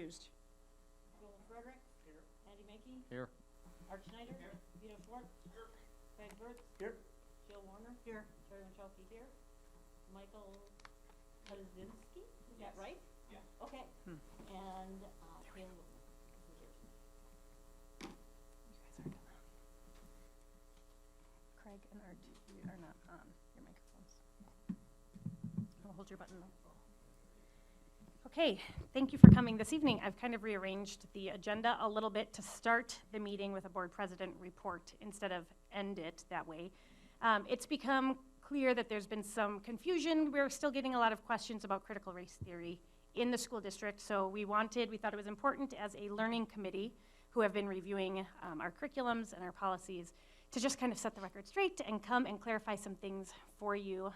excused. Joel Frederick. Here. Andy Mackey. Here. Art Schneider. Here. Vito Schwartz. Here. Craig Burtz. Here. Jill Warner. Here. Terry Michalski here. Michael Kaczynski. Is that right? Yeah. Okay. And Caleb Whitman. Craig and Art, you are not on your microphones. I'll hold your button though. Okay, thank you for coming this evening. I've kind of rearranged the agenda a little bit to start the meeting with a board president report instead of end it that way. It's become clear that there's been some confusion. We're still getting a lot of questions about critical race theory in the school district, so we thought it was important as a learning committee who have been reviewing our curriculums and our policies to just kind of set the record straight and come and clarify some things for you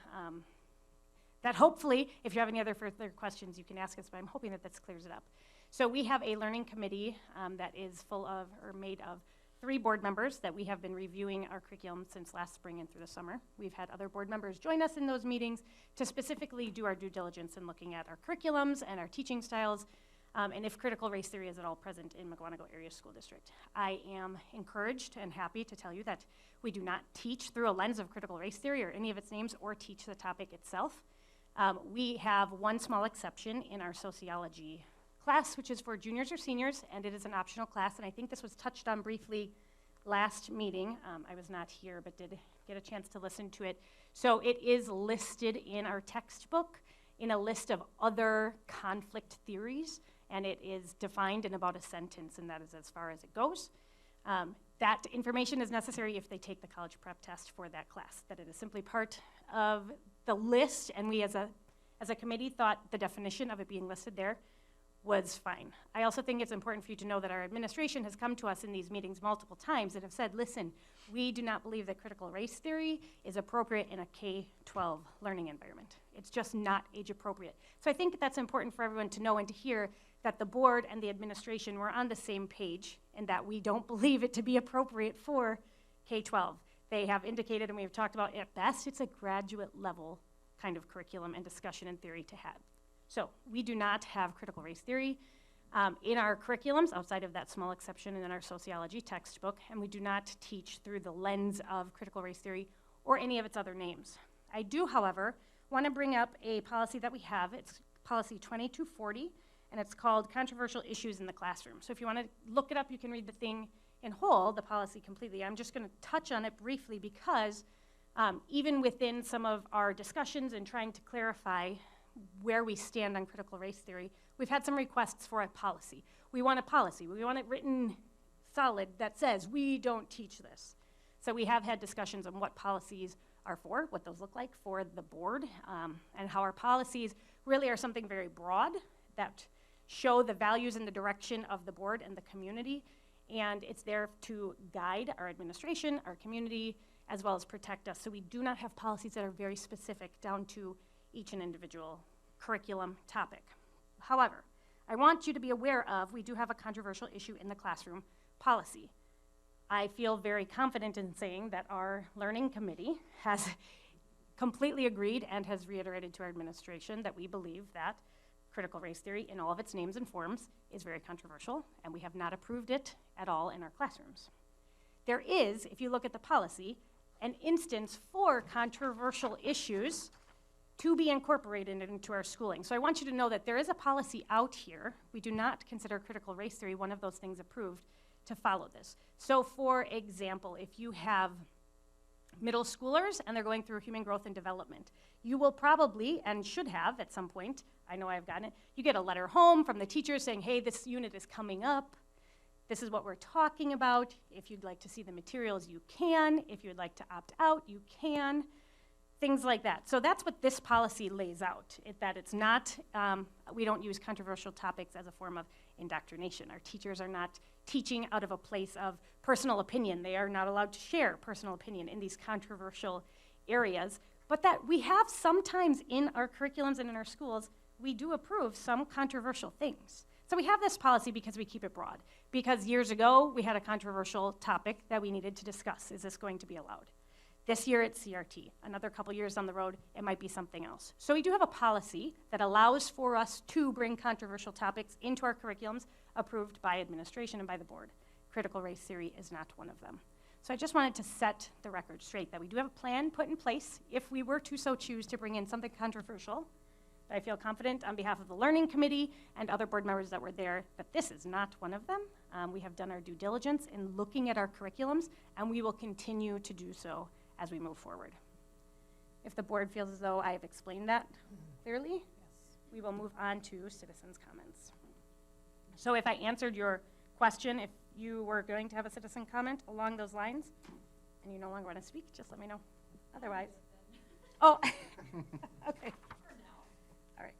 that hopefully, if you have any other further questions, you can ask us, but I'm hoping that this clears it up. So we have a learning committee that is made of 3 board members that we have been reviewing our curriculum since last spring and through the summer. We've had other board members join us in those meetings to specifically do our due diligence in looking at our curriculums and our teaching styles, and if critical race theory is at all present in Mukwonago Area School District. I am encouraged and happy to tell you that we do not teach through a lens of critical race theory or any of its names or teach the topic itself. We have one small exception in our sociology class, which is for juniors or seniors, and it is an optional class, and I think this was touched on briefly last meeting. I was not here, but did get a chance to listen to it. So it is listed in our textbook in a list of other conflict theories, and it is defined in about a sentence, and that is as far as it goes. That information is necessary if they take the college prep test for that class, that it is simply part of the list, and we as a committee thought the definition of it being listed there was fine. I also think it's important for you to know that our administration has come to us in these meetings multiple times and have said, listen, we do not believe that critical race theory is appropriate in a K-12 learning environment. It's just not age appropriate. So I think that's important for everyone to know and to hear that the board and the administration were on the same page and that we don't believe it to be appropriate for K-12. They have indicated, and we have talked about, at best, it's a graduate level kind of curriculum and discussion and theory to have. So we do not have critical race theory in our curriculums outside of that small exception in our sociology textbook, and we do not teach through the lens of critical race theory or any of its other names. I do, however, want to bring up a policy that we have. It's policy 2240, and it's called Controversial Issues in the Classroom. So if you want to look it up, you can read the thing in whole, the policy completely. I'm just going to touch on it briefly because even within some of our discussions and trying to clarify where we stand on critical race theory, we've had some requests for a policy. We want a policy. We want it written solid that says we don't teach this. So we have had discussions on what policies are for, what those look like for the board, and how our policies really are something very broad that show the values and the direction of the board and the community, and it's there to guide our administration, our community, as well as protect us. So we do not have policies that are very specific down to each and individual curriculum topic. However, I want you to be aware of, we do have a controversial issue in the classroom policy. I feel very confident in saying that our learning committee has completely agreed and has reiterated to our administration that we believe that critical race theory in all of its names and forms is very controversial, and we have not approved it at all in our classrooms. There is, if you look at the policy, an instance for controversial issues to be incorporated into our schooling. So I want you to know that there is a policy out here. We do not consider critical race theory one of those things approved to follow this. So for example, if you have middle schoolers and they're going through human growth and development, you will probably, and should have at some point, I know I've gotten it, you get a letter home from the teacher saying, hey, this unit is coming up. This is what we're talking about. If you'd like to see the materials, you can. If you'd like to opt out, you can. Things like that. So that's what this policy lays out, that it's not, we don't use controversial topics as a form of indoctrination. Our teachers are not teaching out of a place of personal opinion. They are not allowed to share personal opinion in these controversial areas, but that we have sometimes in our curriculums and in our schools, we do approve some controversial things. So we have this policy because we keep it broad. Because years ago, we had a controversial topic that we needed to discuss. Is this going to be allowed? This year it's CRT. Another couple years down the road, it might be something else. So we do have a policy that allows for us to bring controversial topics into our curriculums approved by administration and by the board. Critical race theory is not one of them. So I just wanted to set the record straight that we do have a plan put in place if we were to so choose to bring in something controversial. But I feel confident on behalf of the learning committee and other board members that were there that this is not one of them. We have done our due diligence in looking at our curriculums, and we will continue to do so as we move forward. If the board feels as though I have explained that clearly, yes, we will move on to citizens' comments. So if I answered your question, if you were going to have a citizen comment along those lines, and you no longer want to speak, just let me know. Otherwise, oh, okay. All right.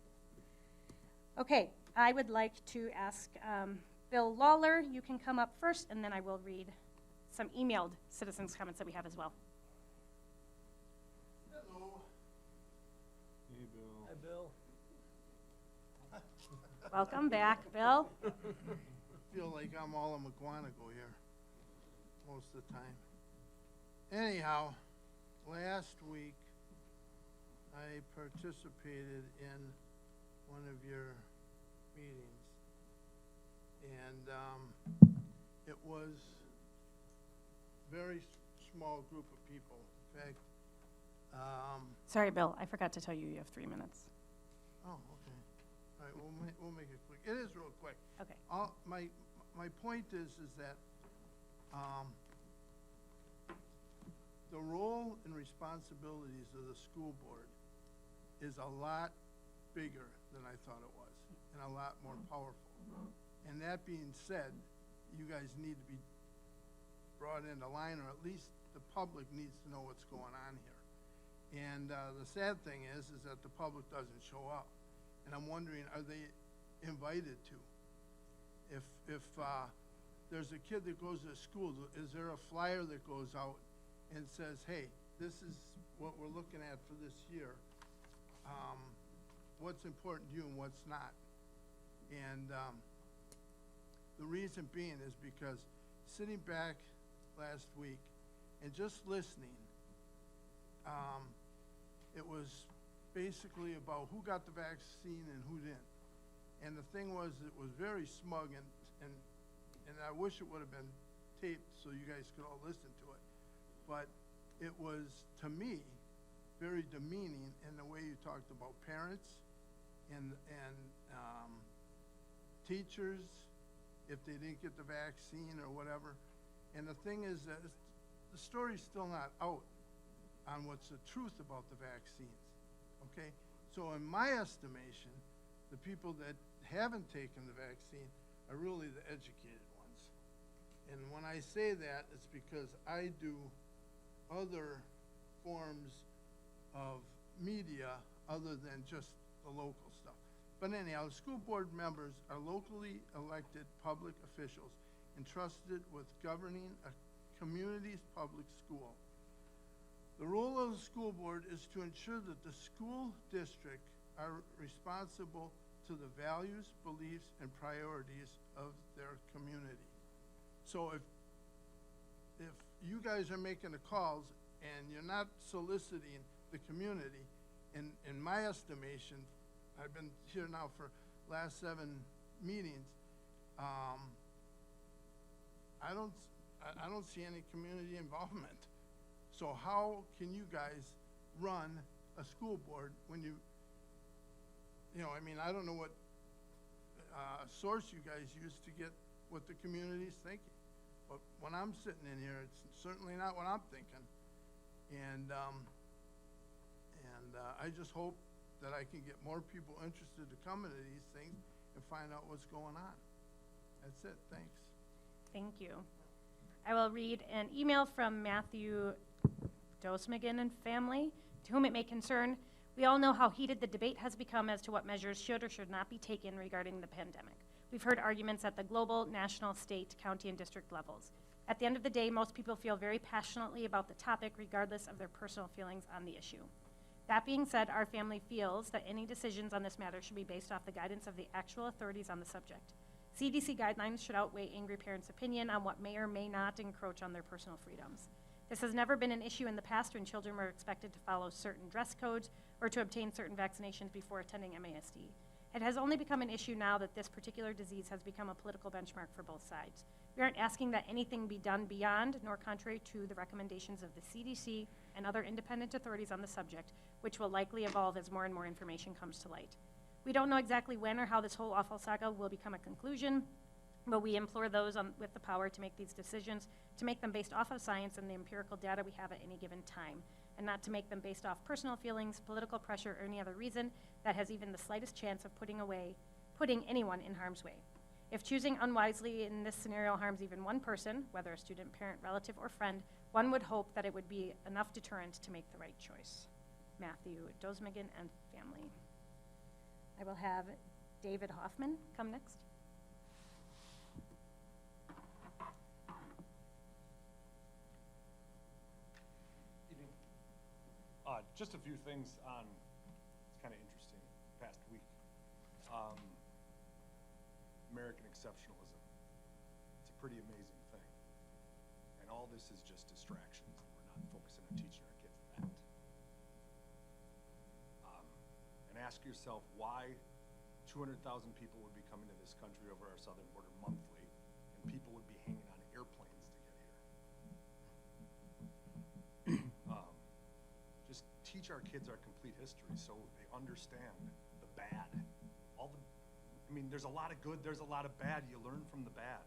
Okay, I would like to ask Bill Lawler, you can come up first, and then I will read some emailed citizens' comments that we have as well. Hello. Hey, Bill. Hi, Bill. Welcome back, Bill. I feel like I'm all of Mukwonago here most of the time. Anyhow, last week I participated in one of your meetings, and it was a very small group of people. In fact, Sorry, Bill, I forgot to tell you you have 3 minutes. oh, okay. All right, we'll make it quick. It is real quick. Okay. My point is that the role and responsibilities of the school board is a lot bigger than I thought it was, and a lot more powerful. And that being said, you guys need to be brought into line, or at least the public needs to know what's going on here. And the sad thing is that the public doesn't show up. And I'm wondering, are they invited to? If there's a kid that goes to school, is there a flyer that goes out and says, hey, this is what we're looking at for this year. What's important to you and what's not? And the reason being is because sitting back last week and just listening, it was basically about who got the vaccine and who didn't. And the thing was, it was very smug, and I wish it would have been taped so you guys could all listen to it. But it was, to me, very demeaning in the way you talked about parents and teachers if they didn't get the vaccine or whatever. And the thing is that the story's still not out on what's the truth about the vaccines, okay? So in my estimation, the people that haven't taken the vaccine are really the educated ones. And when I say that, it's because I do other forms of media other than just the local stuff. But anyhow, the school board members are locally elected public officials entrusted with governing a community's public school. The role of the school board is to ensure that the school district are responsible to the values, beliefs, and priorities of their community. So if you guys are making the calls and you're not soliciting the community, in my estimation, I've been here now for last 7 meetings, I don't see any community involvement. So how can you guys run a school board when you know, I mean, I don't know what source you guys use to get what the community's thinking. But when I'm sitting in here, it's certainly not what I'm thinking. And I just hope that I can get more people interested to come into these things and find out what's going on. That's it. Thanks. Thank you. I will read an email from Matthew Dosmagin and family, to whom it may concern. We all know how heated the debate has become as to what measures should or should not be taken regarding the pandemic. We've heard arguments at the global, national, state, county, and district levels. At the end of the day, most people feel very passionately about the topic, regardless of their personal feelings on the issue. That being said, our family feels that any decisions on this matter should be based off the guidance of the actual authorities on the subject. CDC guidelines should outweigh angry parents' opinion on what may or may not encroach on their personal freedoms. This has never been an issue in the past when children were expected to follow certain dress codes or to obtain certain vaccinations before attending MASD. It has only become an issue now that this particular disease has become a political benchmark for both sides. We aren't asking that anything be done beyond nor contrary to the recommendations of the CDC and other independent authorities on the subject, which will likely evolve as more and more information comes to light. We don't know exactly when or how this whole awful saga will become a conclusion, but we implore those with the power to make these decisions to make them based off of science and the empirical data we have at any given time, and not to make them based off personal feelings, political pressure, or any other reason that has even the slightest chance of putting anyone in harm's way. If choosing unwisely in this scenario harms even one person, whether a student, parent, relative, or friend, one would hope that it would be enough deterrent to make the right choice. Matthew Dosmigan and family. I will have David Hoffman come next. Evening. Just a few things on, it's kind of interesting, past week. American exceptionalism. It's a pretty amazing thing. And all this is just distractions. We're not focusing on teaching our kids that. And ask yourself why 200,000 people would be coming to this country over our southern border monthly, and people would be hanging on airplanes to get here. Just teach our kids our complete history so they understand the bad. There's a lot of good, there's a lot of bad. You learn from the bad.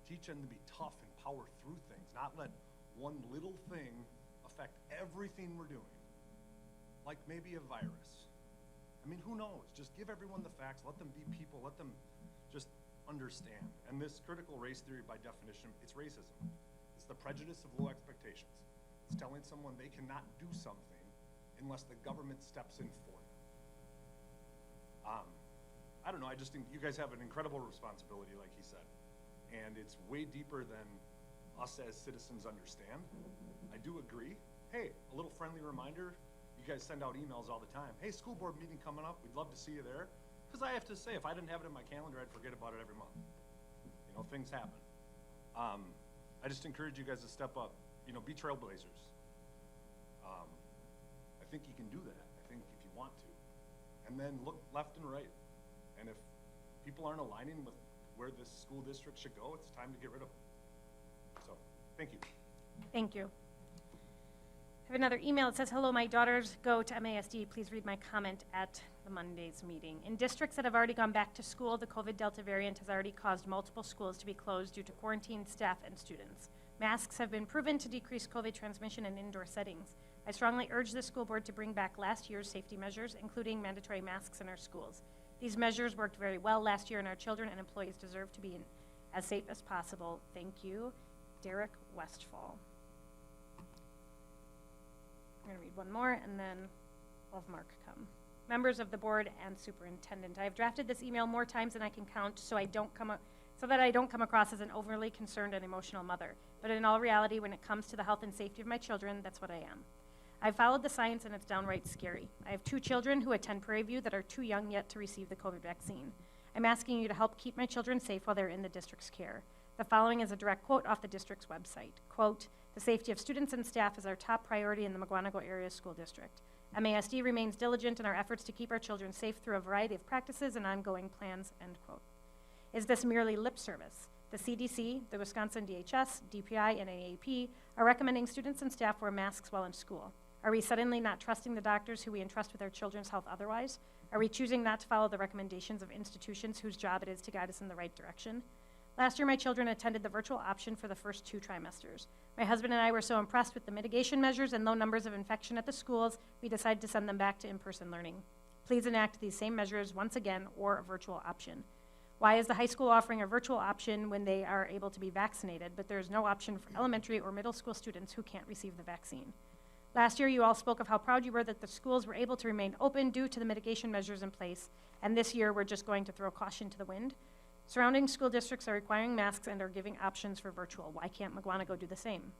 Teach them to be tough and power through things, not let one little thing affect everything we're doing. Like maybe a virus. Who knows? Just give everyone the facts, let them be people, let them just understand. And this critical race theory, by definition, it's racism. It's the prejudice of low expectations. It's telling someone they cannot do something unless the government steps in for them. I don't know, I just think you guys have an incredible responsibility, like he said. And it's way deeper than us as citizens understand. I do agree. Hey, a little friendly reminder, you guys send out emails all the time. Hey, school board meeting coming up, we'd love to see you there. Because I have to say, if I didn't have it in my calendar, I'd forget about it every month. Things happen. I just encourage you guys to step up, be trailblazers. I think you can do that, I think if you want to. And then look left and right. And if people aren't aligning with where this school district should go, it's time to get rid of them. So, thank you. Thank you. I have another email. It says, hello, my daughters go to MASD. Please read my comment at the Monday's meeting. In districts that have already gone back to school, the COVID Delta variant has already caused multiple schools to be closed due to quarantined staff and students. Masks have been proven to decrease COVID transmission in indoor settings. I strongly urge the school board to bring back last year's safety measures, including mandatory masks in our schools. These measures worked very well last year, and our children and employees deserve to be as safe as possible. Thank you, Derek Westfall. I'm going to read one more, and then I'll have Mark come. Members of the board and superintendent, I have drafted this email more times than I can count so that I don't come across as an overly concerned and emotional mother. But in all reality, when it comes to the health and safety of my children, that's what I am. I've followed the science, and it's downright scary. I have 2 children who attend Prairie View that are too young yet to receive the COVID vaccine. I'm asking you to help keep my children safe while they're in the district's care. The following is a direct quote off the district's website. Quote, the safety of students and staff is our top priority in the Mukwonago Area School District. MASD remains diligent in our efforts to keep our children safe through a variety of practices and ongoing plans, end quote. Is this merely lip service? The CDC, the Wisconsin DHS, DPI, and AAP are recommending students and staff wear masks while in school. Are we suddenly not trusting the doctors who we entrust with our children's health otherwise? Are we choosing not to follow the recommendations of institutions whose job it is to guide us in the right direction? Last year, my children attended the virtual option for the first 2 trimesters. My husband and I were so impressed with the mitigation measures and low numbers of infection at the schools, we decided to send them back to in-person learning. Please enact these same measures once again, or a virtual option. Why is the high school offering a virtual option when they are able to be vaccinated, but there is no option for elementary or middle school students who can't receive the vaccine? Last year, you all spoke of how proud you were that the schools were able to remain open due to the mitigation measures in place, and this year we're just going to throw caution to the wind. Surrounding school districts are requiring masks and are giving options for virtual. Why can't Mukwonago do the same?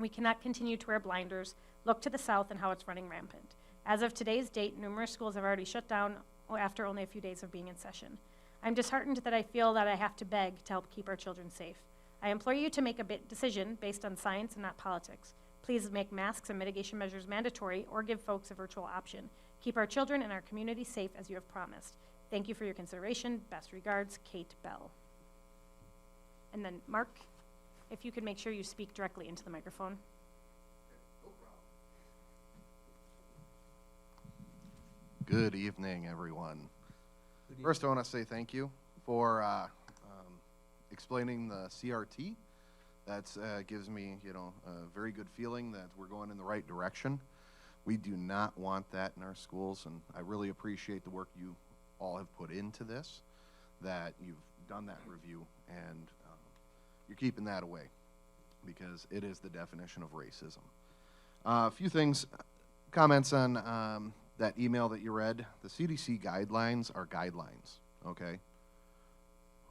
We cannot continue to wear blinders, look to the south and how it's running rampant. As of today's date, numerous schools have already shut down after only a few days of being in session. I'm disheartened that I feel that I have to beg to help keep our children safe. I implore you to make a decision based on science and not politics. Please make masks and mitigation measures mandatory or give folks a virtual option. Keep our children and our community safe as you have promised. Thank you for your consideration. Best regards, Kate Bell. And then Mark, if you could make sure you speak directly into the microphone. Good evening, everyone. First, I want to say thank you for explaining the CRT. That gives me, a very good feeling that we're going in the right direction. We do not want that in our schools, and I really appreciate the work you all have put into this, that you've done that review, and you're keeping that away, because it is the definition of racism. A few things, comments on that email that you read. The CDC guidelines are guidelines, okay?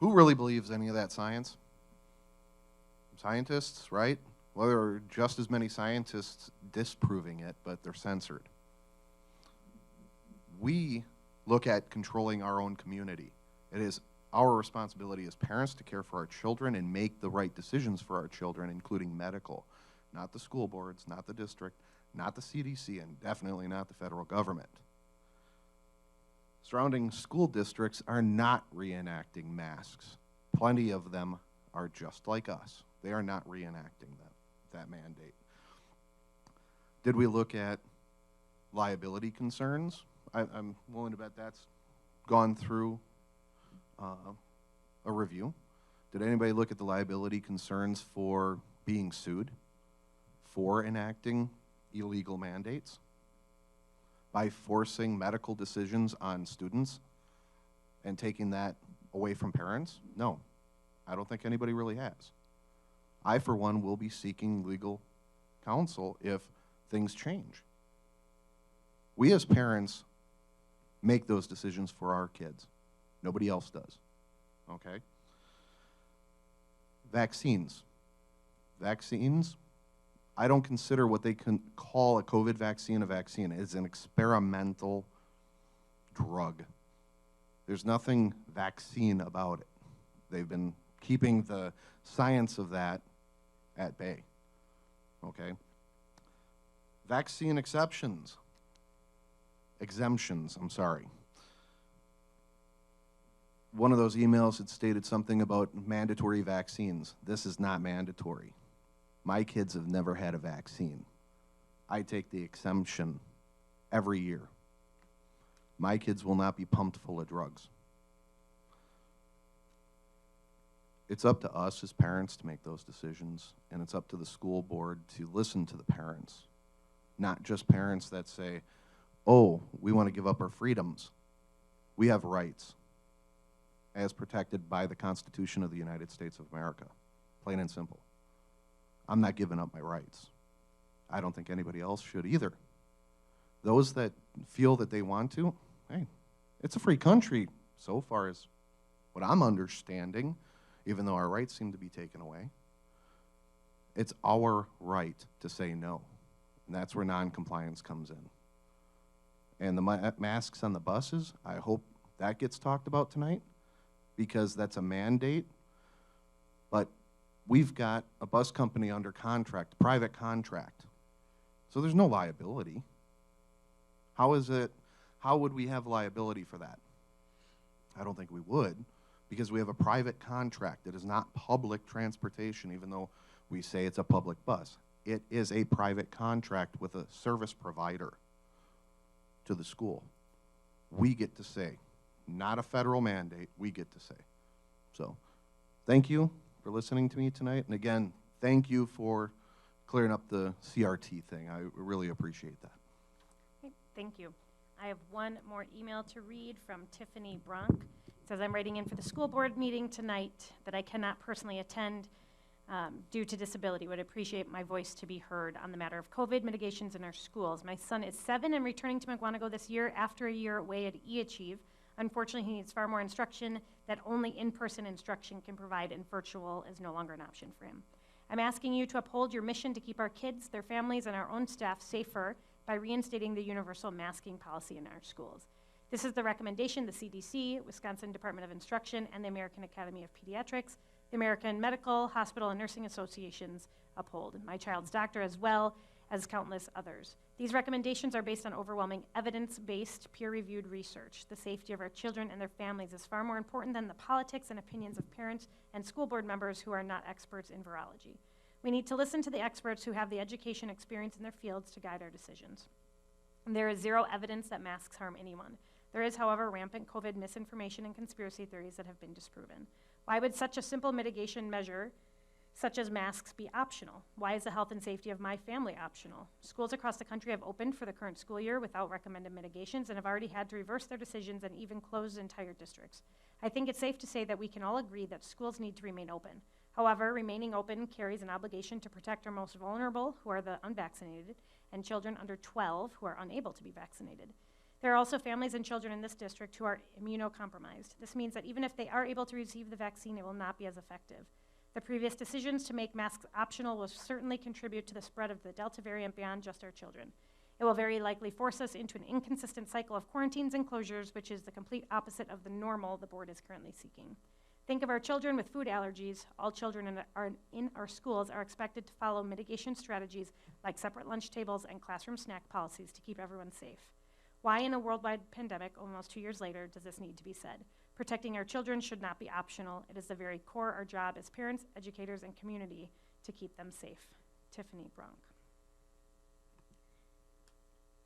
Who really believes any of that science? Scientists, right? Well, there are just as many scientists disproving it, but they're censored. We look at controlling our own community. It is our responsibility as parents to care for our children and make the right decisions for our children, including medical. Not the school boards, not the district, not the CDC, and definitely not the federal government. Surrounding school districts are not reenacting masks. Plenty of them are just like us. They are not reenacting that mandate. Did we look at liability concerns? I'm willing to bet that's gone through a review. Did anybody look at the liability concerns for being sued for enacting illegal mandates by forcing medical decisions on students and taking that away from parents? No, I don't think anybody really has. I, for one, will be seeking legal counsel if things change. We as parents make those decisions for our kids. Nobody else does, okay? Vaccines. Vaccines, I don't consider what they can call a COVID vaccine a vaccine. It's an experimental drug. There's nothing vaccine about it. They've been keeping the science of that at bay, okay? Vaccine exemptions, I'm sorry. One of those emails had stated something about mandatory vaccines. This is not mandatory. My kids have never had a vaccine. I take the exemption every year. My kids will not be pumped full of drugs. It's up to us as parents to make those decisions, and it's up to the school board to listen to the parents, not just parents that say, oh, we want to give up our freedoms. We have rights as protected by the Constitution of the United States of America, plain and simple. I'm not giving up my rights. I don't think anybody else should either. Those that feel that they want to, hey, it's a free country so far as what I'm understanding, even though our rights seem to be taken away. It's our right to say no, and that's where noncompliance comes in. And the masks on the buses, I hope that gets talked about tonight, because that's a mandate, but we've got a bus company under contract, private contract, so there's no liability. How would we have liability for that? I don't think we would, because we have a private contract that is not public transportation, even though we say it's a public bus. It is a private contract with a service provider to the school. We get to say, not a federal mandate, we get to say. So, thank you for listening to me tonight, and again, thank you for clearing up the CRT thing. I really appreciate that. Okay, thank you. I have one more email to read from Tiffany Bronk. It says, I'm writing in for the school board meeting tonight that I cannot personally attend due to disability. Would appreciate my voice to be heard on the matter of COVID mitigations in our schools. My son is 7 and returning to Mukwonago this year after a year away at eAchieve. Unfortunately, he needs far more instruction that only in-person instruction can provide, and virtual is no longer an option for him. I'm asking you to uphold your mission to keep our kids, their families, and our own staff safer by reinstating the universal masking policy in our schools. This is the recommendation the CDC, Wisconsin Department of Instruction, and the American Academy of Pediatrics The American Medical, Hospital, and Nursing Associations uphold, my child's doctor, as well as countless others. These recommendations are based on overwhelming evidence-based, peer-reviewed research. The safety of our children and their families is far more important than the politics and opinions of parents and school board members who are not experts in virology. We need to listen to the experts who have the education experience in their fields to guide our decisions. There is zero evidence that masks harm anyone. There is, however, rampant COVID misinformation and conspiracy theories that have been disproven. Why would such a simple mitigation measure, such as masks, be optional? Why is the health and safety of my family optional? Schools across the country have opened for the current school year without recommended mitigations and have already had to reverse their decisions and even close entire districts. I think it's safe to say that we can all agree that schools need to remain open. However, remaining open carries an obligation to protect our most vulnerable, who are the unvaccinated, and children under 12 who are unable to be vaccinated. There are also families and children in this district who are immunocompromised. This means that even if they are able to receive the vaccine, it will not be as effective. The previous decisions to make masks optional will certainly contribute to the spread of the Delta variant beyond just our children. It will very likely force us into an inconsistent cycle of quarantines and closures, which is the complete opposite of the normal the board is currently seeking. Think of our children with food allergies. All children in our schools are expected to follow mitigation strategies like separate lunch tables and classroom snack policies to keep everyone safe. Why in a worldwide pandemic, almost 2 years later, does this need to be said? Protecting our children should not be optional. It is the very core of our job as parents, educators, and community to keep them safe. Tiffany Bronk.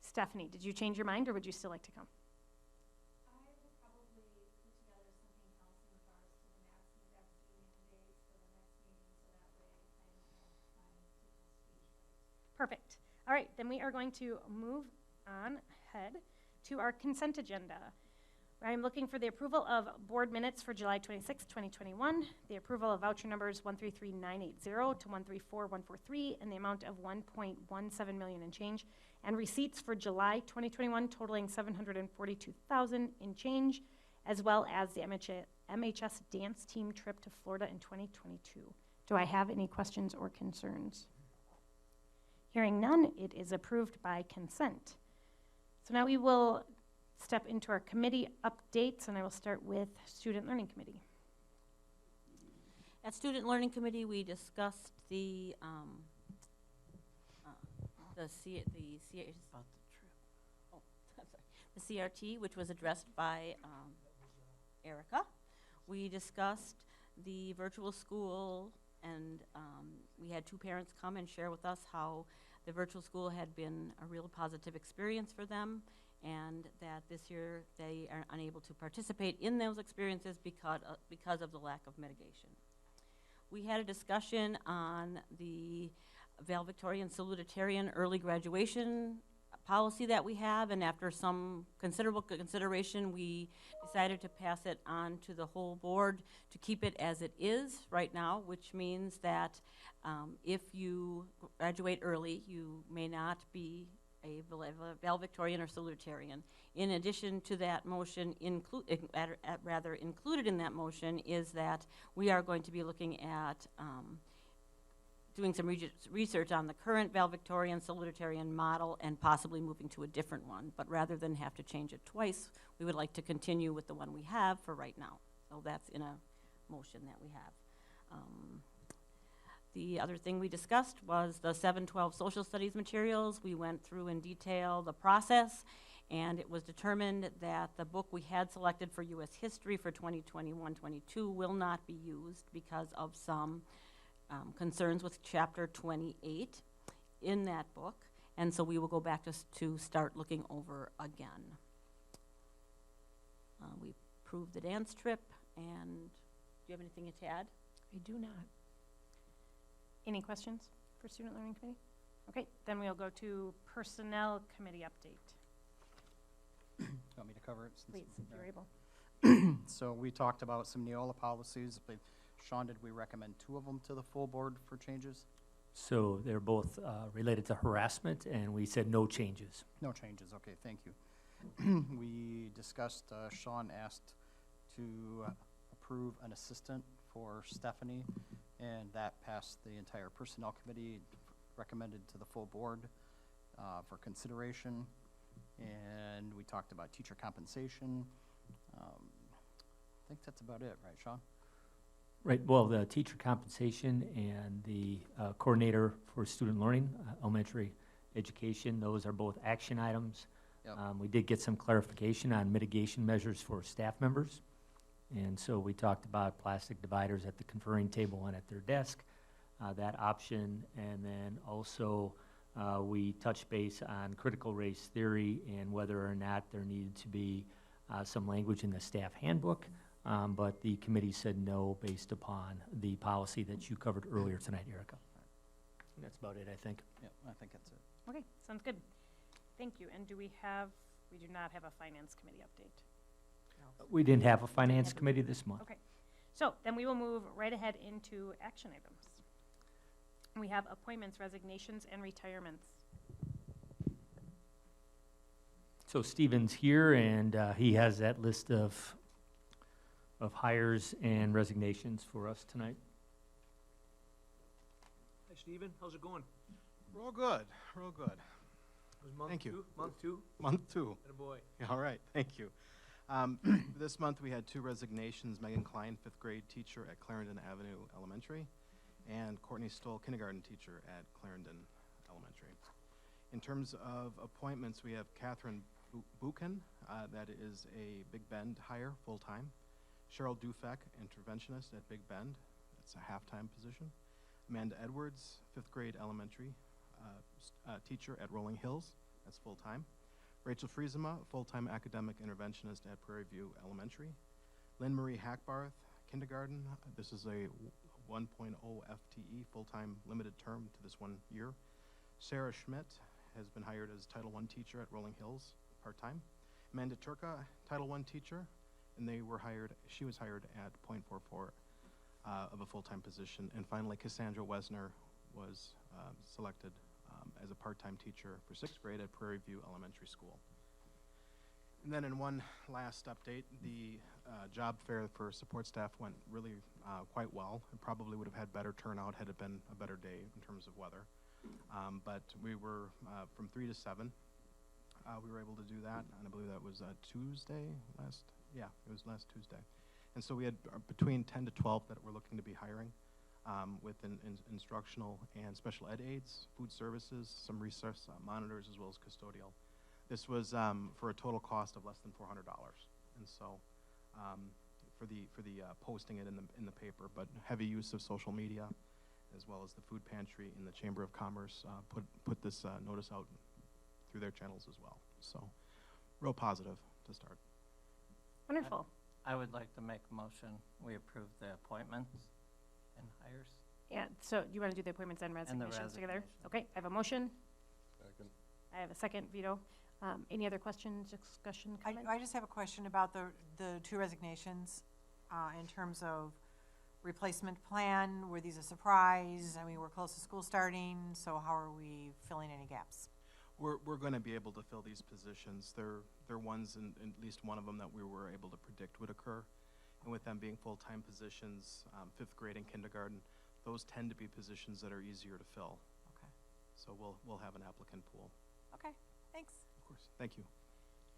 Stephanie, did you change your mind, or would you still like to come? I would probably put together something else in regards to the mask and vaccine mandates for the next meeting, so that way I have time to tell speech. Perfect. All right, then we are going to move on ahead to our consent agenda. I'm looking for the approval of board minutes for July 26, 2021, the approval of voucher numbers 133980 to 134143 in the amount of 1.17 million and change, and receipts for July 2021 totaling 742,000 in change, as well as the MHS dance team trip to Florida in 2022. Do I have any questions or concerns? Hearing none, it is approved by consent. So now we will step into our committee updates, and I will start with Student Learning Committee. At Student Learning Committee, we discussed the CRT, which was addressed by Erica. We discussed the virtual school, and we had 2 parents come and share with us how the virtual school had been a real positive experience for them, and that this year they are unable to participate in those experiences because of the lack of mitigation. We had a discussion on the valedictorian salutatorian early graduation policy that we have, and after some considerable consideration, we decided to pass it on to the whole board to keep it as it is right now, which means that if you graduate early, you may not be a valedictorian or salutatorian. In addition to that motion, included in that motion is that we are going to be looking at doing some research on the current valedictorian salutatorian model and possibly moving to a different one. But rather than have to change it twice, we would like to continue with the one we have for right now. So that's in a motion that we have. The other thing we discussed was the 712 social studies materials. We went through in detail the process, and it was determined that the book we had selected for U.S. history for 2021-22 will not be used because of some concerns with chapter 28 in that book, and so we will go back to start looking over again. We approved the dance trip, and do you have anything to add? I do not. Any questions for Student Learning Committee? Okay, then we'll go to Personnel Committee update. You want me to cover it? Please, if you're able. So we talked about some Neola policies, but Sean, did we recommend 2 of them to the full board for changes? So they're both related to harassment, and we said no changes. No changes, okay, thank you. We discussed, Sean asked to approve an assistant for Stephanie, and that passed the entire personnel committee, recommended to the full board for consideration. And we talked about teacher compensation. I think that's about it, right, Sean? Right, well, the teacher compensation and the coordinator for student learning, elementary education, those are both action items. Yep. We did get some clarification on mitigation measures for staff members. And so we talked about plastic dividers at the conferring table and at their desk, that option. And then also, we touched base on critical race theory and whether or not there needed to be some language in the staff handbook. But the committee said no based upon the policy that you covered earlier tonight, Erica. That's about it, I think. Yep, I think that's it. Okay, sounds good. Thank you. And we do not have a finance committee update. We didn't have a finance committee this month. Okay, so then we will move right ahead into action items. We have appointments, resignations, and retirements. So Stephen's here, and he has that list of hires and resignations for us tonight. Hi, Stephen. How's it going? Real good, real good. Was month Thank you. two? Month two? Month 2. Attaboy. Yeah, all right, thank you. This month we had 2 resignations, Megan Klein, 5th grade teacher at Clarendon Avenue Elementary, and Courtney Stoll, kindergarten teacher at Clarendon Elementary. In terms of appointments, we have Catherine Buchan, that is a Big Bend hire, full-time. Cheryl Dufek, interventionist at Big Bend, that's a half-time position. Amanda Edwards, 5th grade elementary teacher at Rolling Hills, that's full-time. Rachel Friesema, full-time academic interventionist at Prairie View Elementary. Lynn Marie Hackbarth, kindergarten, this is a 1.0 FTE, full-time limited term to this 1 year. Sarah Schmidt has been hired as Title I teacher at Rolling Hills, part-time. Amanda Turka, Title I teacher, and she was hired at .44 of a full-time position. And finally, Cassandra Wesner was selected as a part-time teacher for 6th grade at Prairie View Elementary School. And then in one last update, the job fair for support staff went really quite well. It probably would have had better turnout had it been a better day in terms of weather. But we were from 3 to 7. We were able to do that, and I believe that was Tuesday it was last Tuesday. And so we had between 10 to 12 that we're looking to be hiring with instructional and special ed aides, food services, some resource monitors, as well as custodial. This was for a total cost of less than $400. And so for the posting it in the paper, but heavy use of social media, as well as the food pantry and the Chamber of Commerce put this notice out through their channels as well. So real positive to start. Wonderful. I would like to make a motion, we approve the appointments and hires. Yeah, so do you want to do the appointments and resignations together? resignation. Okay, I have a motion. Second. I have a second, Vito. Any other questions, discussion, comment? I just have a question about the 2 resignations in terms of replacement plan. Were these a surprise? I mean, we're close to school starting, so how are we filling any gaps? We're going to be able to fill these positions. They're ones, in at least one of them, that we were able to predict would occur. And with them being full-time positions, 5th grade and kindergarten, those tend to be positions that are easier to fill. Okay. So we'll have an applicant pool. Okay, thanks. Of course. Thank you.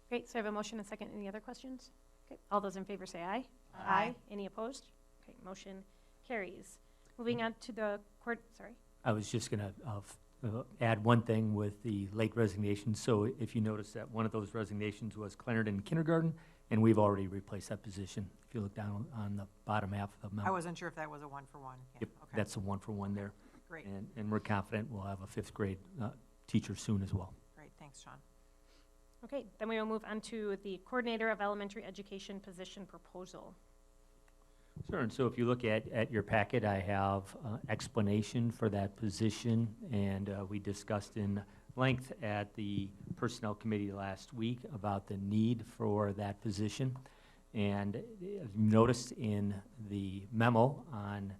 Great, so I have a motion and a second. Any other questions? Okay, all those in favor say aye. Aye. Any opposed? Okay, motion carries. Moving on to the court, sorry. I was just going to add one thing with the late resignation. So if you notice that one of those resignations was Clarendon Kindergarten, and we've already replaced that position. If you look down on the bottom half of the memo. I wasn't sure if that was a 1-for-1. Yeah, Yep, okay. that's a 1-for-1 there. Great, And we're confident we'll have a 5th grade teacher soon as well. great, thanks, Sean. Okay, then we will move on to the coordinator of elementary education position proposal. Sure, and so if you look at your packet, I have explanation for that position, and we discussed in length at the Personnel Committee last week about the need for that position. And as you noticed in the memo on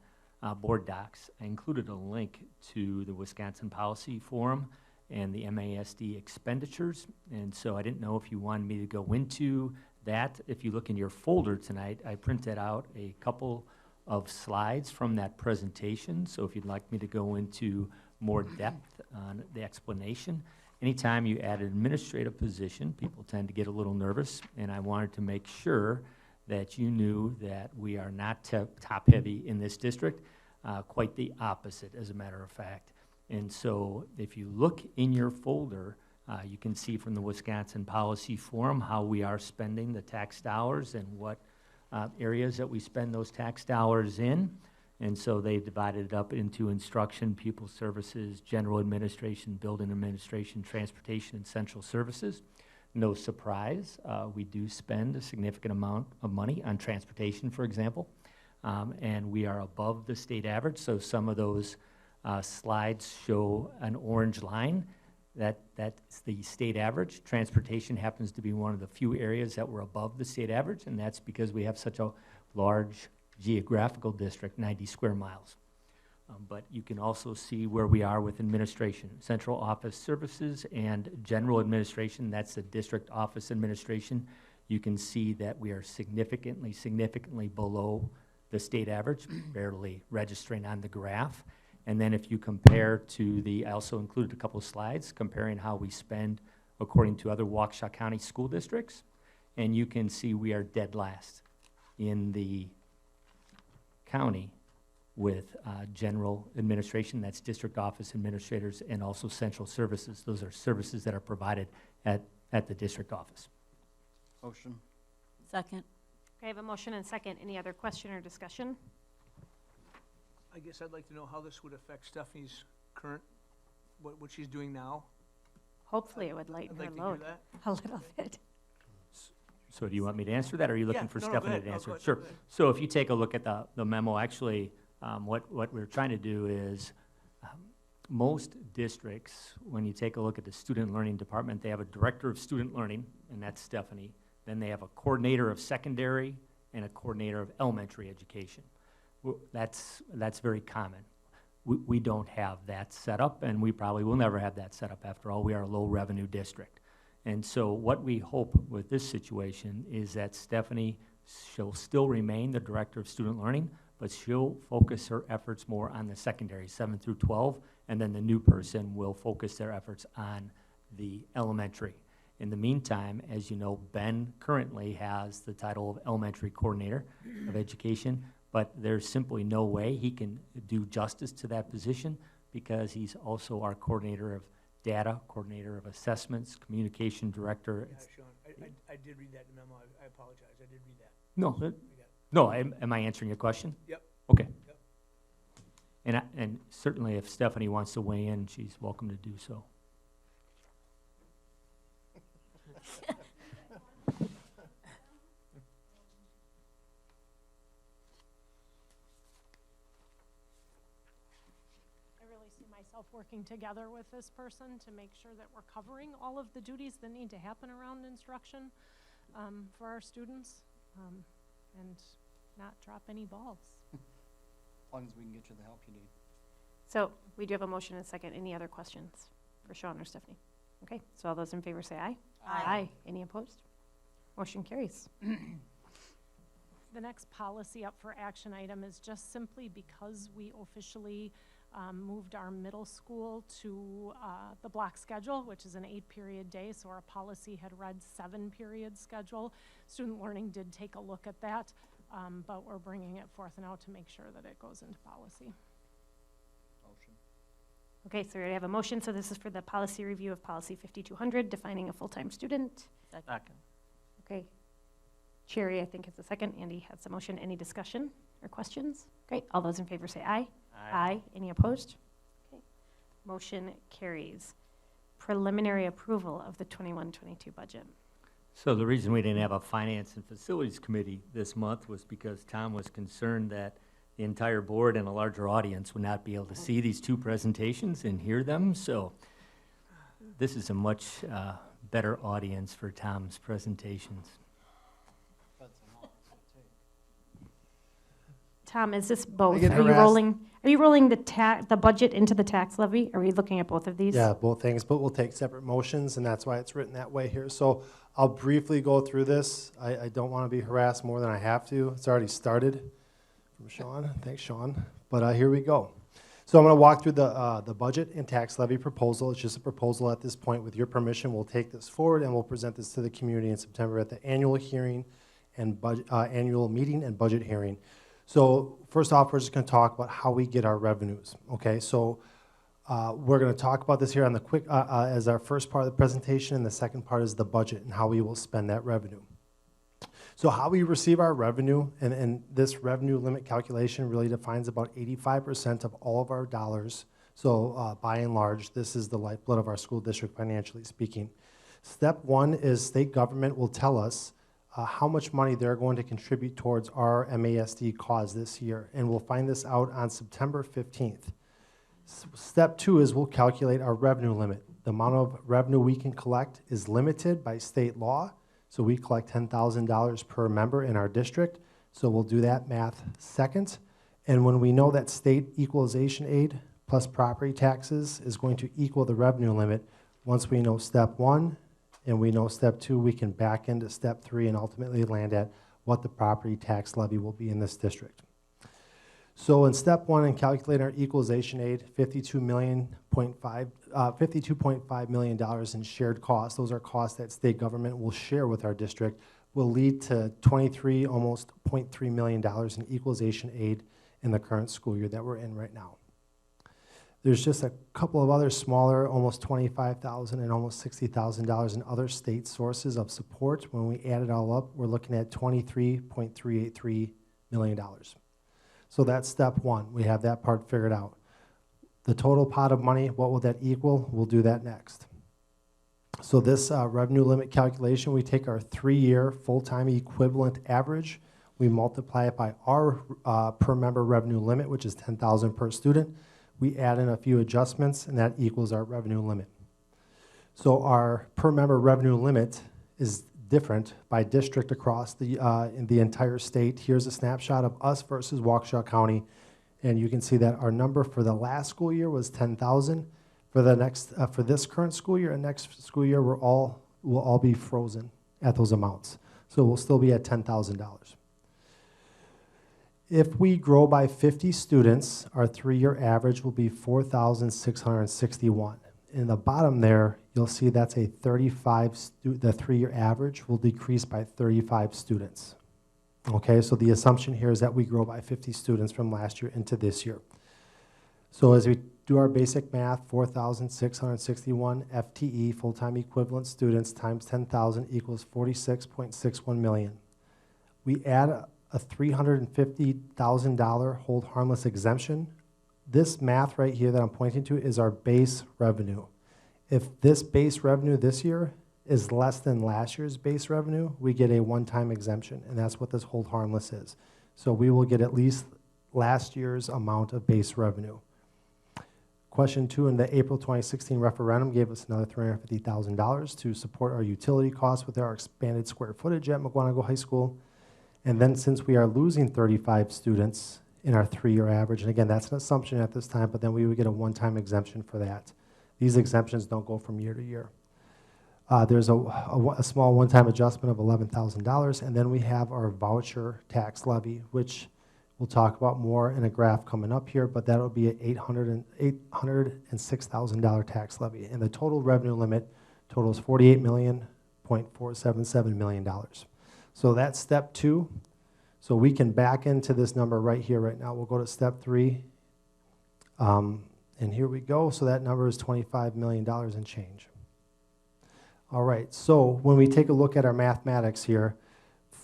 board docs, I included a link to the Wisconsin Policy Forum and the MASD Expenditures. And so I didn't know if you wanted me to go into that. If you look in your folder tonight, I printed out a couple of slides from that presentation. So if you'd like me to go into more depth on the explanation. Anytime you add an administrative position, people tend to get a little nervous, and I wanted to make sure that you knew that we are not top-heavy in this district, quite the opposite, as a matter of fact. And so if you look in your folder, you can see from the Wisconsin Policy Forum how we are spending the tax dollars and what areas that we spend those tax dollars in. And so they've divided it up into instruction, pupil services, general administration, building administration, transportation, and central services. No surprise, we do spend a significant amount of money on transportation, for example, and we are above the state average. So some of those slides show an orange line. That's the state average. Transportation happens to be one of the few areas that we're above the state average, and that's because we have such a large geographical district, 90 square miles. But you can also see where we are with administration, central office services and general administration. That's the district office administration. You can see that we are significantly below the state average, barely registering on the graph. And then if you compare to I also included a couple of slides comparing how we spend according to other Waukesha County school districts. And you can see we are dead last in the county with general administration, that's district office administrators, and also central services. Those are services that are provided at the district office. Motion. Second. Okay, I have a motion and second. Any other question or discussion? I guess I'd like to know how this would affect Stephanie's current, what she's doing now. Hopefully it would lighten I'd her like to hear load that. a little bit. So do you want me to answer that, or are you looking Yeah, for no, go Stephanie ahead. to No, answer go it? ahead, Sure. go ahead. So if you take a look at the memo, actually, what we're trying to do is, most districts, when you take a look at the student learning department, they have a director of student learning, and that's Stephanie. Then they have a coordinator of secondary and a coordinator of elementary education. That's very common. We don't have that set up, and we probably will never have that set up. After all, we are a low-revenue district. And so what we hope with this situation is that Stephanie, she'll still remain the director of student learning, but she'll focus her efforts more on the secondary, 7 through 12, and then the new person will focus their efforts on the elementary. In the meantime, as you know, Ben currently has the title of elementary coordinator of education, but there's simply no way he can do justice to that position because he's also our coordinator of data, coordinator of assessments, communication director. Yeah, Sean, I did read that in the memo. I apologize. I did read that. No, am I answering your question? Yep. Okay. Yep. And certainly if Stephanie wants to weigh in, she's welcome to do so. Working together with this person to make sure that we're covering all of the duties that need to happen around instruction for our students and not drop any balls. As long as we can get you the help you need. So we do have a motion and a second. Any other questions for Sean or Stephanie? Okay, so all those in favor say aye. Aye. Any opposed? Motion carries. The next policy up for action item is just simply because we officially moved our middle school to the block schedule, which is an 8-period day, so our policy had read 7-period schedule. Student learning did take a look at that, but we're bringing it forth now to make sure that it goes into policy. Motion. Okay, so we already have a motion, so this is for the policy review of policy 5200, defining a full-time student. Second. Okay. Cherry, I think, is the second. Andy has the motion. Any discussion or questions? Great. All those in favor say aye. Aye. Any opposed? Okay. Motion carries. Preliminary approval of the 21-22 budget. So the reason we didn't have a Finance and Facilities Committee this month was because Tom was concerned that the entire board and a larger audience would not be able to see these two presentations and hear them. So this is a much better audience for Tom's presentations. Tom, is this both? get Are you harassed. rolling the budget into the tax levy? Are we looking at both of these? Yeah, both things, but we'll take separate motions, and that's why it's written that way here. So I'll briefly go through this. I don't want to be harassed more than I have to. It's already started from Sean. Thanks, Sean. But here we go. So I'm going to walk through the budget and tax levy proposal. It's just a proposal at this point. With your permission, we'll take this forward, and we'll present this to the community in September at the annual hearing and annual meeting and budget hearing. So first off, we're just going to talk about how we get our revenues. Okay, so we're going to talk about this here on the quick as our first part of the presentation, and the second part is the budget and how we will spend that revenue. So how we receive our revenue, and this revenue limit calculation really defines about 85% of all of our dollars. So by and large, this is the lifeblood of our school district financially speaking. Step one is state government will tell us how much money they're going to contribute towards our MASD cause this year, and we'll find this out on September 15th. Step two is we'll calculate our revenue limit. The amount of revenue we can collect is limited by state law, so we collect $10,000 per member in our district, so we'll do that math second. And when we know that state equalization aid plus property taxes is going to equal the revenue limit, once we know step one and we know step two, we can back into step three and ultimately land at what the property tax levy will be in this district. So in step one, in calculating our equalization aid, $52.5 million in shared costs, those are costs that state government will share with our district, will lead to almost $0.3 million in equalization aid in the current school year that we're in right now. There's just a couple of other smaller, almost $25,000 and almost $60,000 in other state sources of support. When we add it all up, we're looking at $23.383 million. So that's step one. We have that part figured out. The total pot of money, what will that equal? We'll do that next. So this revenue limit calculation, we take our 3-year full-time equivalent average, we multiply it by our per member revenue limit, which is $10,000 per student. We add in a few adjustments, and that equals our revenue limit. So our per member revenue limit is different by district across in the entire state. Here's a snapshot of us versus Waukesha County, and you can see that our number for the last school year was $10,000. For the next, for this current school year and next school year, we'll all be frozen at those amounts. So we'll still be at $10,000. If we grow by 50 students, our 3-year average will be 4,661. In the bottom there, you'll see that's a the 3-year average will decrease by 35 students. Okay, so the assumption here is that we grow by 50 students from last year into this year. So as we do our basic math, 4,661 FTE, full-time equivalent students, times 10,000 equals 46.61 million. We add a $350,000 hold harmless exemption. This math right here that I'm pointing to is our base revenue. If this base revenue this year is less than last year's base revenue, we get a one-time exemption, and that's what this hold harmless is. So we will get at least last year's amount of base revenue. Question 2 in the April 2016 referendum gave us another $350,000 to support our utility costs with our expanded square footage at Mukwonago High School. And then since we are losing 35 students in our 3-year average, and again, that's an assumption at this time, but then we would get a one-time exemption for that. These exemptions don't go from year to year. There's a small one-time adjustment of $11,000, and then we have our voucher tax levy, which we'll talk about more in a graph coming up here, but that'll be an $806,000 tax levy, and the total revenue limit totals $48.477 million. So that's step 2. So we can back into this number right here, right now. We'll go to step 3. And here we go. So that number is $25 million and change. All right, so when we take a look at our mathematics here,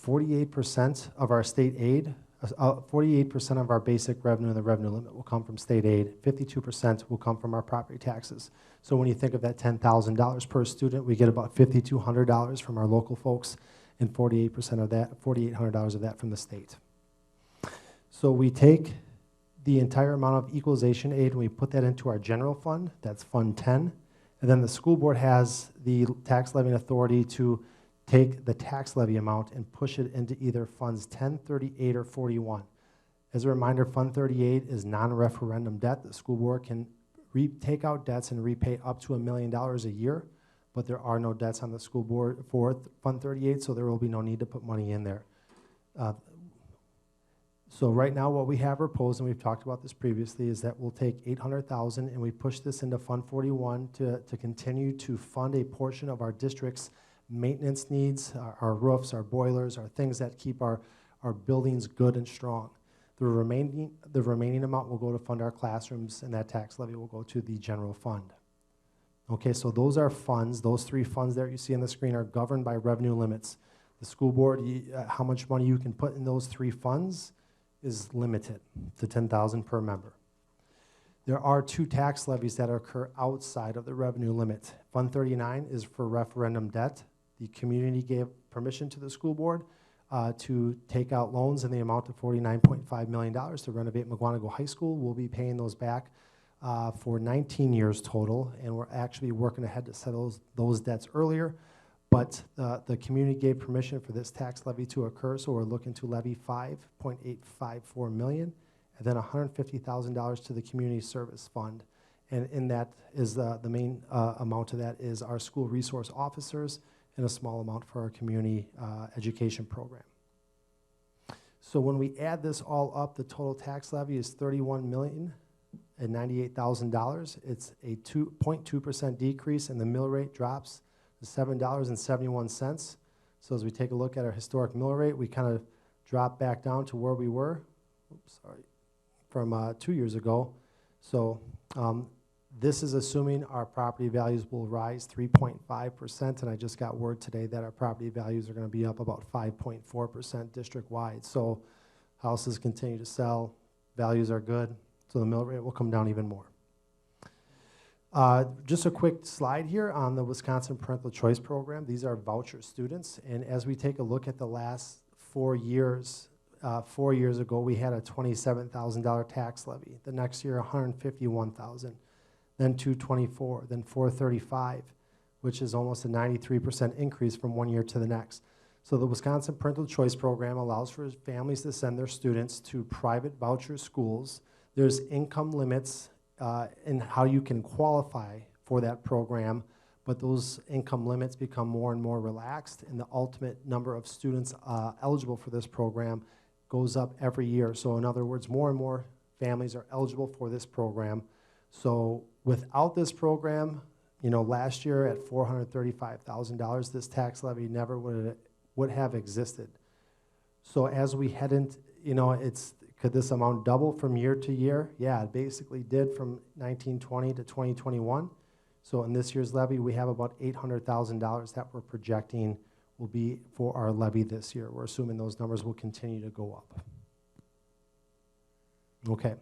48% of our state aid, 48% of our basic revenue in the revenue limit will come from state aid, 52% will come from our property taxes. So when you think of that $10,000 per student, we get about $5,200 from our local folks, and 48% of that, $4,800 of that from the state. So we take the entire amount of equalization aid and we put that into our general fund, that's Fund 10, and then the school board has the tax levying authority to take the tax levy amount and push it into either Funds 10, 38, or 41. As a reminder, Fund 38 is non-referendum debt. The school board can take out debts and repay up to $1 million a year, but there are no debts on the school board for Fund 38, so there will be no need to put money in there. So right now what we have proposed, and we've talked about this previously, is that we'll take $800,000 and we push this into Fund 41 to continue to fund a portion of our district's maintenance needs, our roofs, our boilers, our things that keep our buildings good and strong. The remaining amount will go to fund our classrooms, and that tax levy will go to the general fund. Okay, so those are funds. Those three funds that you see on the screen are governed by revenue limits. The school board, how much money you can put in those three funds is limited to $10,000 per member. There are two tax levies that occur outside of the revenue limit. Fund 39 is for referendum debt. The community gave permission to the school board to take out loans in the amount of $49.5 million to renovate Mukwonago High School. We'll be paying those back for 19 years total, and we're actually working ahead to settle those debts earlier. But the community gave permission for this tax levy to occur, so we're looking to levy $5.854 million, and then $150,000 to the community service fund. And in that is the main amount of that is our school resource officers, and a small amount for our community education program. So when we add this all up, the total tax levy is $31,098,000. It's a 2.2% decrease, and the mill rate drops to $7.71. So as we take a look at our historic mill rate, we kind of drop back down to where we were, from 2 years ago. So this is assuming our property values will rise 3.5%, and I just got word today that our property values are going to be up about 5.4% district-wide. So houses continue to sell, values are good, so the mill rate will come down even more. Just a quick slide here on the Wisconsin Parental Choice Program. These are voucher students, and as we take a look at the last 4 years, 4 years ago we had a $27,000 tax levy. The next year, $151,000, then $224,000, then $435,000, which is almost a 93% increase from 1 year to the next. So the Wisconsin Parental Choice Program allows for families to send their students to private voucher schools. There's income limits in how you can qualify for that program, but those income limits become more and more relaxed, and the ultimate number of students eligible for this program goes up every year. So in other words, more and more families are eligible for this program. So without this program, you know, last year at $435,000, this tax levy never would have existed. So as we head into, you know, could this amount double from year to year? Yeah, it basically did from 1920 to 2021. So in this year's levy, we have about $800,000 that we're projecting will be for our levy this year. We're assuming those numbers will continue to go up. Okay,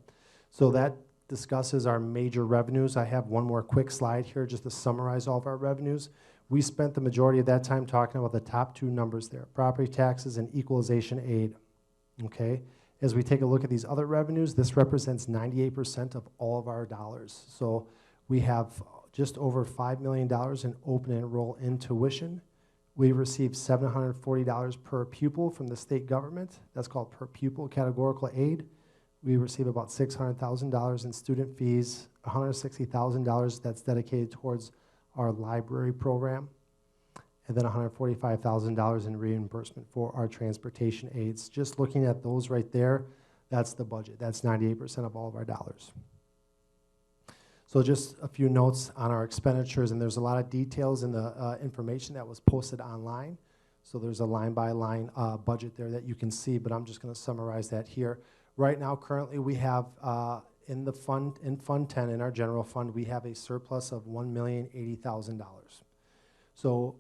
so that discusses our major revenues. I have one more quick slide here just to summarize all of our revenues. We spent the majority of that time talking about the top two numbers there, property taxes and equalization aid, okay? As we take a look at these other revenues, this represents 98% of all of our dollars. So we have just over $5 million in open enroll in tuition. We receive $740 per pupil from the state government. That's called per pupil categorical aid. We receive about $600,000 in student fees, $160,000 that's dedicated towards our library program, and then $145,000 in reimbursement for our transportation aids. Just looking at those right there, that's the budget. That's 98% of all of our dollars. So just a few notes on our expenditures, and there's a lot of details in the information that was posted online. So there's a line-by-line budget there that you can see, but I'm just going to summarize that here. Right now, currently, we have in Fund 10, in our general fund, we have a surplus of $1,080,000. So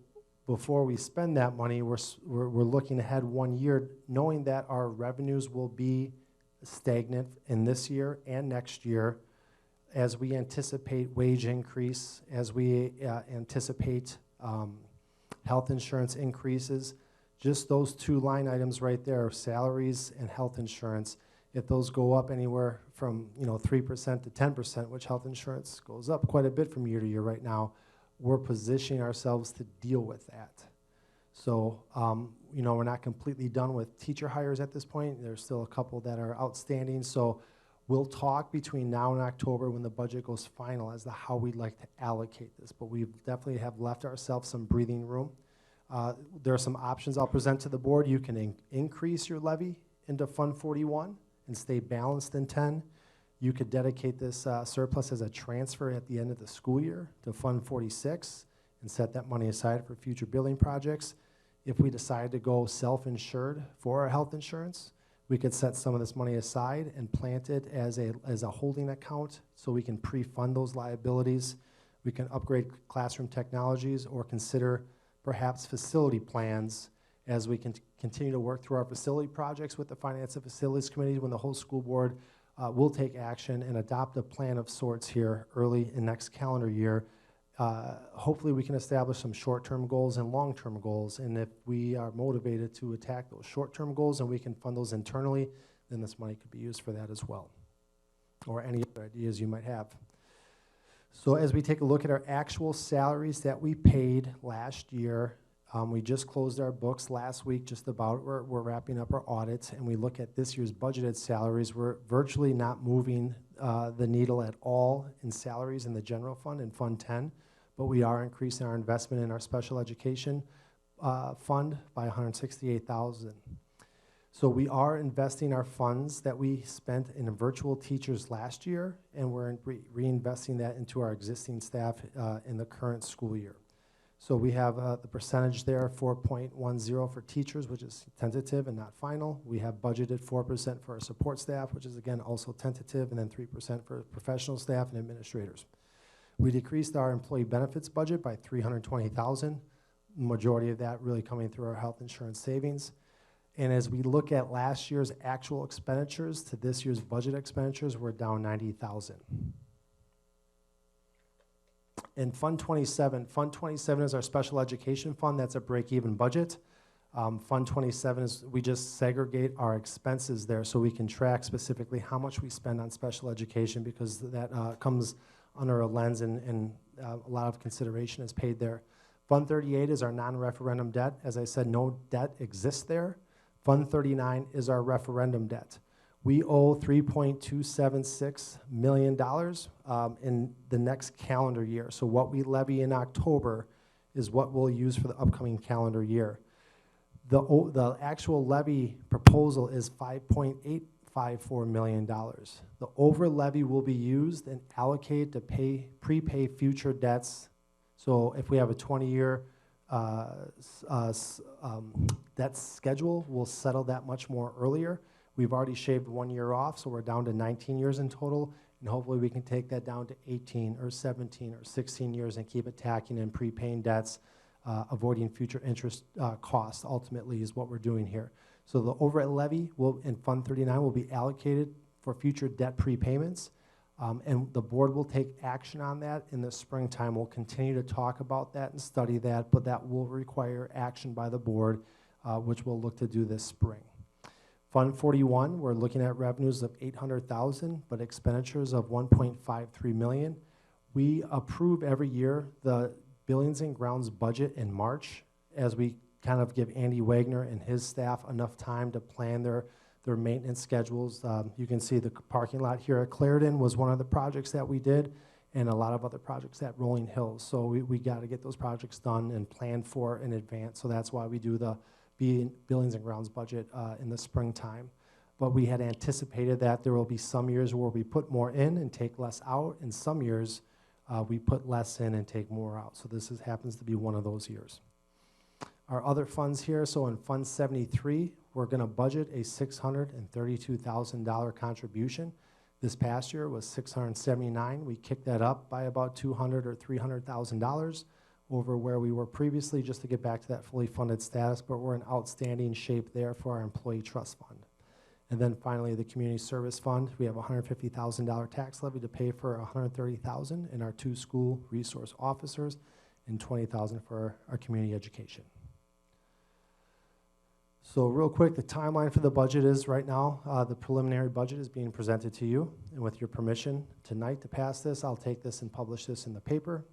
before we spend that money, we're looking ahead 1 year, knowing that our revenues will be stagnant in this year and next year, as we anticipate wage increase, as we anticipate health insurance increases. Just those two line items right there, salaries and health insurance, if those go up anywhere from 3% to 10%, which health insurance goes up quite a bit from year to year right now, we're positioning ourselves to deal with that. So, we're not completely done with teacher hires at this point. There's still a couple that are outstanding. So we'll talk between now and October when the budget goes final as to how we'd like to allocate this. But we definitely have left ourselves some breathing room. There are some options I'll present to the board. You can increase your levy into Fund 41 and stay balanced in 10. You could dedicate this surplus as a transfer at the end of the school year to Fund 46 and set that money aside for future building projects. If we decide to go self-insured for our health insurance, we could set some of this money aside and plant it as a holding account so we can pre-fund those liabilities. We can upgrade classroom technologies or consider perhaps facility plans as we can continue to work through our facility projects with the Finance and Facilities Committee, when the whole school board will take action and adopt a plan of sorts here early in next calendar year. Hopefully we can establish some short-term goals and long-term goals, and if we are motivated to attack those short-term goals and we can fund those internally, then this money could be used for that as well, or any other ideas you might have. So as we take a look at our actual salaries that we paid last year, we just closed our books last week, just about. We're wrapping up our audits, and we look at this year's budgeted salaries. We're virtually not moving the needle at all in salaries in the general fund, in Fund 10, but we are increasing our investment in our special education fund by $168,000. So we are investing our funds that we spent in virtual teachers last year, and we're reinvesting that into our existing staff in the current school year. So we have the percentage there, 4.10 for teachers, which is tentative and not final. We have budgeted 4% for our support staff, which is again also tentative, and then 3% for professional staff and administrators. We decreased our employee benefits budget by $320,000, majority of that really coming through our health insurance savings. And as we look at last year's actual expenditures to this year's budget expenditures, we're down $90,000. In Fund 27 is our special education fund. That's a break-even budget. Fund 27 is, we just segregate our expenses there so we can track specifically how much we spend on special education, because that comes under a lens and a lot of consideration is paid there. Fund 38 is our non-referendum debt. As I said, no debt exists there. Fund 39 is our referendum debt. We owe $3.276 million in the next calendar year. So what we levy in October is what we'll use for the upcoming calendar year. The actual levy proposal is $5.854 million. The over levy will be used and allocated to prepay future debts. So if we have a 20-year debt schedule, we'll settle that much more earlier. We've already shaved 1 year off, so we're down to 19 years in total, and hopefully we can take that down to 18 or 17 or 16 years and keep attacking and prepaying debts, avoiding future interest costs, ultimately, is what we're doing here. So the overhead levy in Fund 39 will be allocated for future debt prepayments, and the board will take action on that in the springtime. We'll continue to talk about that and study that, but that will require action by the board, which we'll look to do this spring. Fund 41, we're looking at revenues of $800,000, but expenditures of $1.53 million. We approve every year the Buildings and Grounds budget in March, as we kind of give Andy Wagner and his staff enough time to plan their maintenance schedules. You can see the parking lot here at Clarendon was one of the projects that we did, and a lot of other projects at Rolling Hills. So we got to get those projects done and planned for in advance. So that's why we do the Buildings and Grounds budget in the springtime. But we had anticipated that there will be some years where we put more in and take less out, and some years we put less in and take more out. So this happens to be one of those years. Our other funds here, so in Fund 73, we're going to budget a $632,000 contribution. This past year was $679,000. We kicked that up by about $200,000 or $300,000 over where we were previously, just to get back to that fully funded status, but we're in outstanding shape there for our employee trust fund. And then finally, the community service fund, we have a $150,000 tax levy to pay for $130,000 in our 2 school resource officers and $20,000 for our community education. So real quick, the timeline for the budget is right now, the preliminary budget is being presented to you. And with your permission tonight to pass this, I'll take this and publish this in the paper.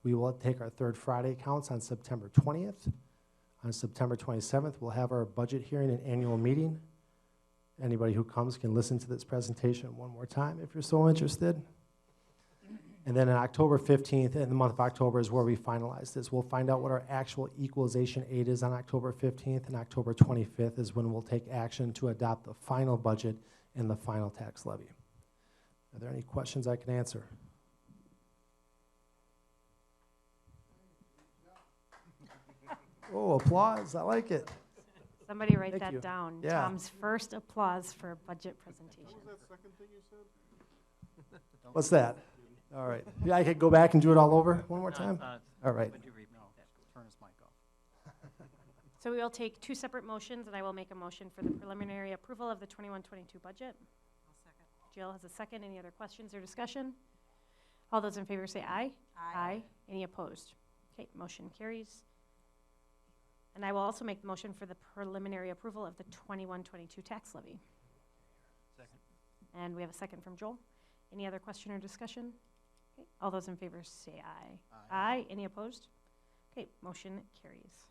We will take our third Friday counts on September 20th. On September 27th, we'll have our budget hearing and annual meeting. Anybody who comes can listen to this presentation one more time if you're so interested. And then on October 15th, in the month of October, is where we finalize this. We'll find out what our actual equalization aid is on October 15th, and October 25th is when we'll take action to adopt the final budget and the final tax levy. Are there any questions I can answer? Oh, applause, I like it. Somebody write Thank that you. down. Yeah. Tom's first applause for a budget presentation. What's that? All right. Yeah, I could go back and do it all over one more time? All right. Would you repeat that? Turn his mic off. So we will take two separate motions, and I will make a motion for the preliminary approval of the 21-22 budget. Jill has a second. Any other questions or discussion? All those in favor say aye. Aye. Any opposed? Okay, motion carries. And I will also make the motion for the preliminary approval of the 21-22 tax levy. Second. And we have a second from Joel. Any other question or discussion? Okay, all those in favor say aye. Aye. Any opposed? Okay, motion carries.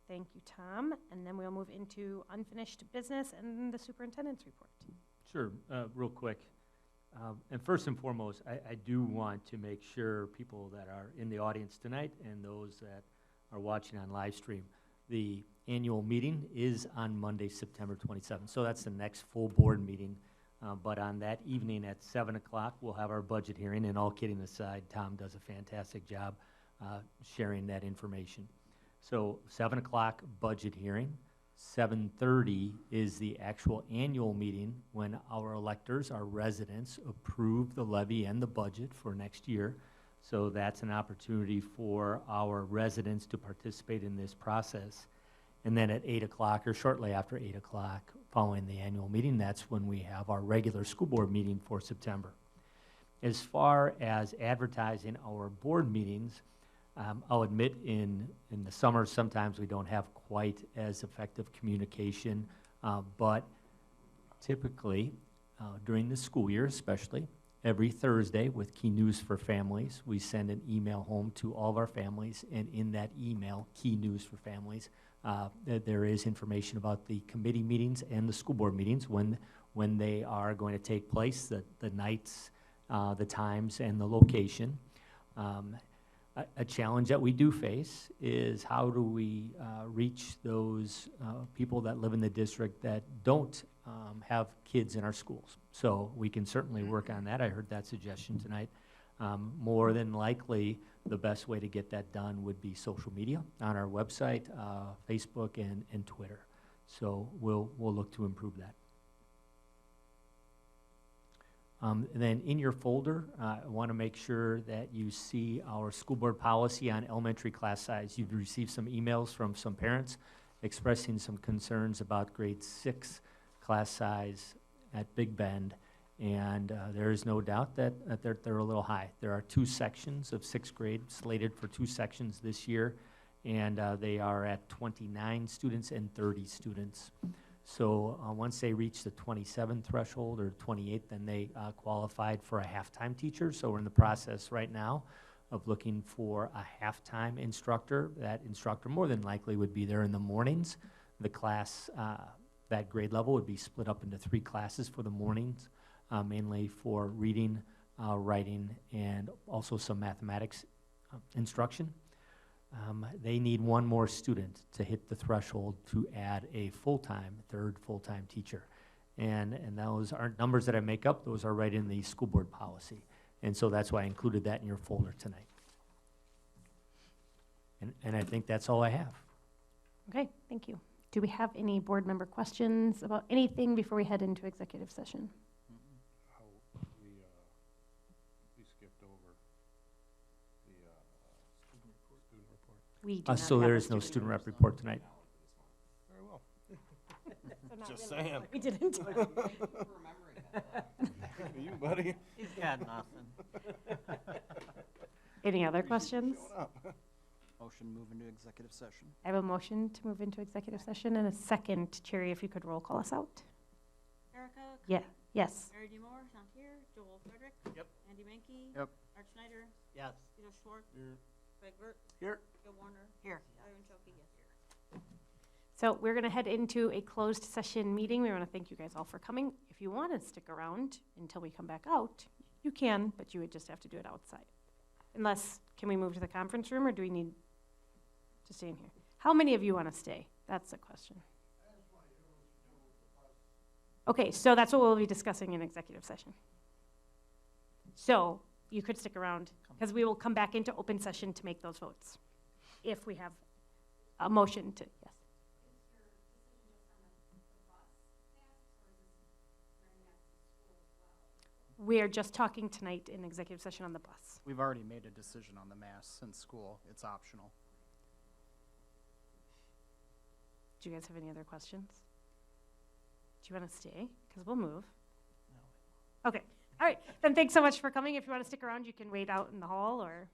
Thank you, Tom. And then we'll move into unfinished business and the superintendent's report. Sure, real quick. And first and foremost, I do want to make sure people that are in the audience tonight and those that are watching on live stream, the annual meeting is on Monday, September 27th. So that's the next full board meeting. But on that evening at 7 o'clock, we'll have our budget hearing. And all kidding aside, Tom does a fantastic job sharing that information. So 7 o'clock budget hearing. 7:30 is the actual annual meeting when our electors, our residents, approve the levy and the budget for next year. So that's an opportunity for our residents to participate in this process. And then at 8 o'clock or shortly after 8 o'clock, following the annual meeting, that's when we have our regular school board meeting for September. As far as advertising our board meetings, I'll admit in the summer, sometimes we don't have quite as effective communication, but typically during the school year especially, every Thursday with Key News for Families, we send an email home to all of our families, and in that email, Key News for Families, there is information about the committee meetings and the school board meetings, when they are going to take place, the nights, the times, and the location. A challenge that we do face is how do we reach those people that live in the district that don't have kids in our schools. So we can certainly work on that. I heard that suggestion tonight. More than likely, the best way to get that done would be social media on our website, Facebook, and Twitter. So we'll look to improve that. And then in your folder, I want to make sure that you see our school board policy on elementary class size. You've received some emails from some parents expressing some concerns about grade 6 class size at Big Bend, and there is no doubt that they're a little high. There are 2 sections of 6th grade slated for 2 sections this year, and they are at 29 students and 30 students. So once they reach the 27 threshold or 28, then they qualified for a halftime teacher. So we're in the process right now of looking for a halftime instructor. That instructor more than likely would be there in the mornings. The class, that grade level would be split up into 3 classes for the mornings, mainly for reading, writing, and also some mathematics instruction. They need 1 more student to hit the threshold to add a third full-time teacher. And those aren't numbers that I make up, those are right in the school board policy. And so that's why I included that in your folder tonight. And I think that's all I have. Okay, thank you. Do we have any board member questions about anything before we head into executive session? We skipped over the student report. We do not So have there a is no student student rep report tonight. Very well. So not Just really. saying. We didn't. You, buddy. He's got nothing. Any other questions? Motion move into executive session. I have a motion to move into executive session and a second. Cherry, if you could roll call us out. Erica? Yeah, yes. Mary D. Moore, not here. Joel Frederick? Yep. Andy Mankey? Yep. Art Schneider? Yes. Peter Schwartz? Here. Craig Burt? Here. Joe Warner? Here. Byron Chokey, yes. So we're going to head into a closed session meeting. We want to thank you guys all for coming. If you want to stick around until we come back out, you can, but you would just have to do it outside. Unless, can we move to the conference room, or do we need to stay in here? How many of you want to stay? That's the question. Okay, so that's what we'll be discussing in executive session. So you could stick around, because we will come back into open session to make those votes. if we have a motion to, yes. We are just talking tonight in executive session on the bus. We've already made a decision on the mask since school. It's optional. Do you guys have any other questions? Do you want to stay? Because we'll move. Okay. All right. Then thanks so much for coming. If you want to stick around, you can wait out in the hall or.